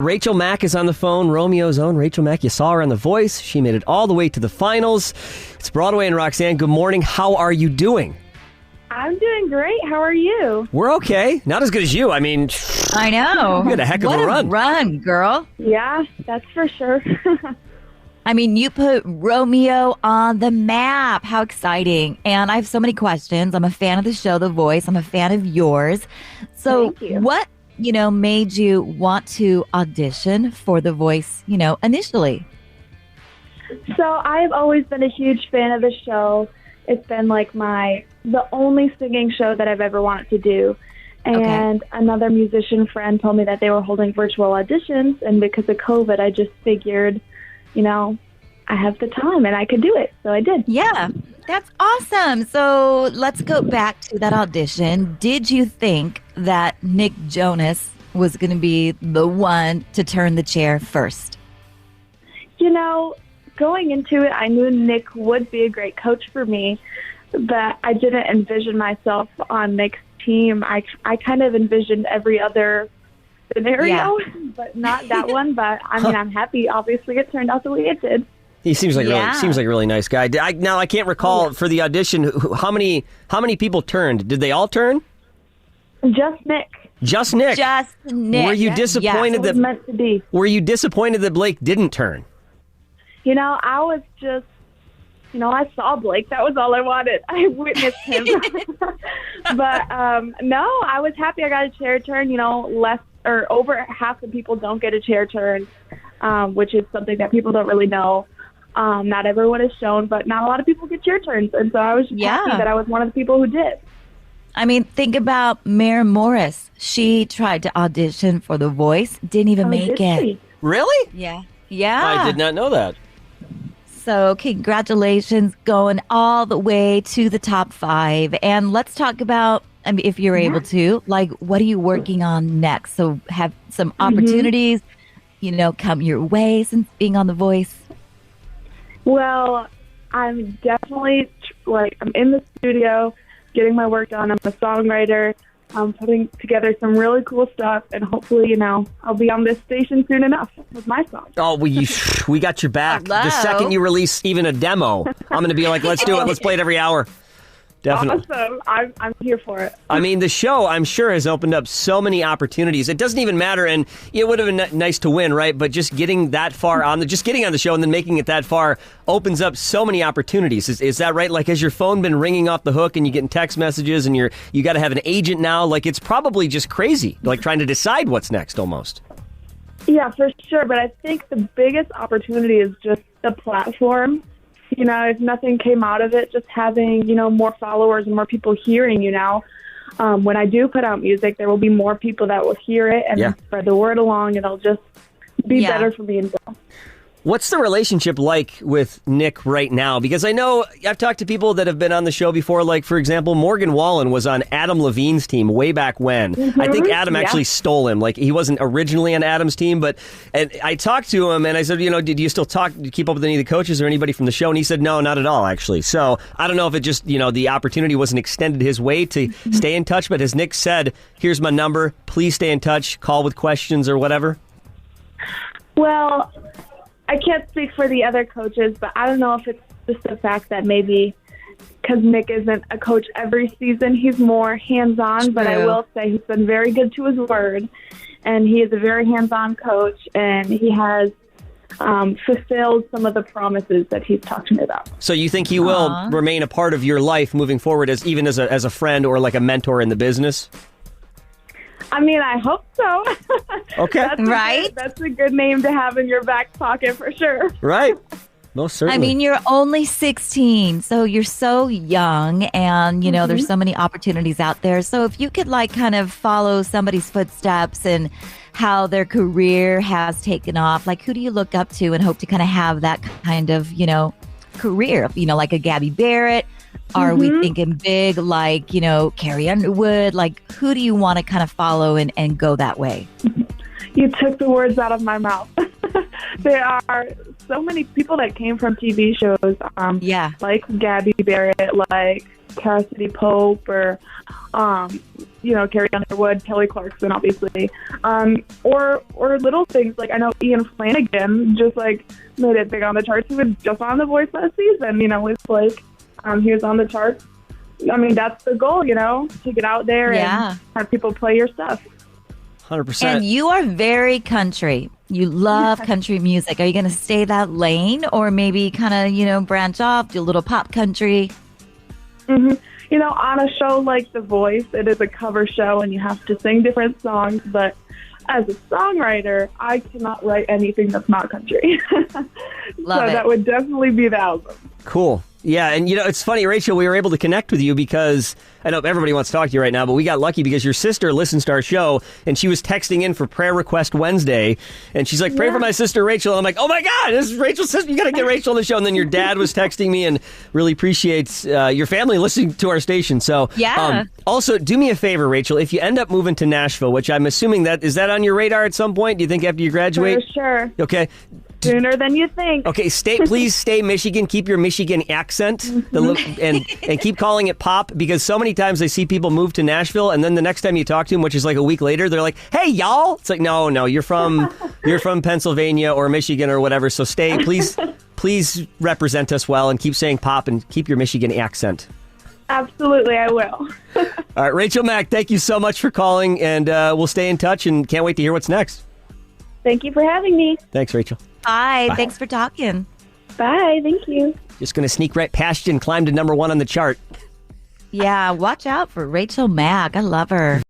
Rachel Mack is on the phone, Romeo's own Rachel Mack. You saw her on The Voice. She made it all the way to the finals. It's Broadway and Roxanne. Good morning. How are you doing? I'm doing great. How are you? We're okay. Not as good as you. I mean, I know. you had a heck of a run. What a run, girl. Yeah, that's for sure. I mean, you put Romeo on the map. How exciting. And I have so many questions. I'm a fan of the show, The Voice. I'm a fan of yours. So Thank you. what, made you want to audition for The Voice, initially? So I've always been a huge fan of the show. It's been like the only singing show that I've ever wanted to do. And another musician friend told me that they were holding virtual auditions. And because of COVID, I just figured, I have the time and I could do it. So I did. Yeah, that's awesome. So let's go back to that audition. Did you think that Nick Jonas was going to be the one to turn the chair first? Going into it, I knew Nick would be a great coach for me, but I didn't envision myself on Nick's team. I kind of envisioned every other scenario, but not that one. But I mean, I'm happy. Obviously, it turned out the way it did. He seems like a really nice guy. I can't recall for the audition how many people turned. Did they all turn? Just Nick. Just Nick. Just Nick. Were you disappointed It was meant to be. Were you disappointed that Blake didn't turn? I was just, I saw Blake. That was all I wanted. I witnessed him. But no, I was happy I got a chair turn. Less or over half the people don't get a chair turn, which is something that people don't really know. Not everyone is shown, but not a lot of people get chair turns. And so I was just happy that I was one of the people who did. I mean, think about Mare Morris. She tried to audition for The Voice, didn't even make it. She? Really? Yeah. I did not know that. So congratulations, going all the way to the top 5. And let's talk about, if you're able to, what are you working on next? So have some opportunities, come your way since being on The Voice. Well, I'm definitely, I'm in the studio getting my work done. I'm a songwriter. I'm putting together some really cool stuff, and hopefully, I'll be on this station soon enough with my song. Oh, we got your back. Hello. The second you release even a demo, I'm going to be like, let's do it. Let's play it every hour. Definitely. Awesome. I'm here for it. I mean, the show, I'm sure, has opened up so many opportunities. It doesn't even matter, and it would have been nice to win, right? But just getting that far just getting on the show and then making it that far opens up so many opportunities. Is that right? Has your phone been ringing off the hook and you're getting text messages and you got to have an agent now? It's probably just crazy, trying to decide what's next almost. Yeah, for sure. But I think the biggest opportunity is just the platform. If nothing came out of it, just having, more followers and more people hearing you now. When I do put out music, there will be more people that will hear it and then spread the word along. It'll just be better for me and Bill. What's the relationship like with Nick right now? Because I know I've talked to people that have been on the show before, for example, Morgan Wallen was on Adam Levine's team way back when. I think Adam actually stole him. He wasn't originally on Adam's team, and I talked to him and I said, did you still keep up with any of the coaches or anybody from the show? And he said, no, not at all, actually. So I don't know if it just, the opportunity wasn't extended his way to stay in touch, but as Nick said, here's my number, please stay in touch, call with questions or whatever. Well, I can't speak for the other coaches, but I don't know if it's just the fact that maybe because Nick isn't a coach every season, he's more hands-on. But I will say he's been very good to his word, and he is a very hands-on coach, and he has fulfilled some of the promises that he's talked to me about. So you think he will remain a part of your life moving forward, as a friend or a mentor in the business? I mean, I hope so. Okay. That's a good name to have in your back pocket for sure. Right. Most certainly. I mean, you're only 16, so you're so young, and, there's so many opportunities out there. So if you could, kind of follow somebody's footsteps and how their career has taken off, who do you look up to and hope to kind of have that kind of, career? Like a Gabby Barrett? Are we thinking big, Carrie Underwood? Who do you want to kind of follow and go that way? You took the words out of my mouth. There are so many people that came from TV shows, like Gabby Barrett, like Cassidy Pope, or Carrie Underwood, Kelly Clarkson, obviously, or little things like I know Ian Flanagan just like made it big on the charts. He was just on The Voice last season, with Blake. He was on the charts. I mean, that's the goal, to get out there and have people play your stuff. 100%. And you are very country. You love country music. Are you going to stay that lane or maybe kind of, branch off, do a little pop country? Mm-hmm. On a show like The Voice, it is a cover show and you have to sing different songs. But as a songwriter, I cannot write anything that's not country. Love it. That would definitely be the album. Cool. Yeah, and it's funny, Rachel, we were able to connect with you because I know everybody wants to talk to you right now, but we got lucky because your sister listens to our show and she was texting in for Prayer Request Wednesday and she's like, pray for my sister Rachel. And I'm like, oh my God, this is Rachel's sister. You got to get Rachel on the show. And then your dad was texting me and really appreciates your family listening to our station. So also, do me a favor, Rachel, if you end up moving to Nashville, which I'm assuming is that on your radar at some point? Do you think after you graduate? For sure. Okay. Sooner than you think. Okay, please stay Michigan. Keep your Michigan accent and keep calling it pop because so many times I see people move to Nashville and then the next time you talk to them, which is like a week later, they're like, "Hey, y'all." It's like, "No, you're from Pennsylvania or Michigan or whatever." So please represent us well and keep saying pop and keep your Michigan accent. Absolutely, I will. All right, Rachel Mack, thank you so much for calling and we'll stay in touch and can't wait to hear what's next. Thank you for having me. Thanks, Rachel. Bye. Thanks for talking. Bye. Thank you. Just going to sneak right past you and climb to number 1 on the chart. Yeah, watch out for Rachel Mack. I love her.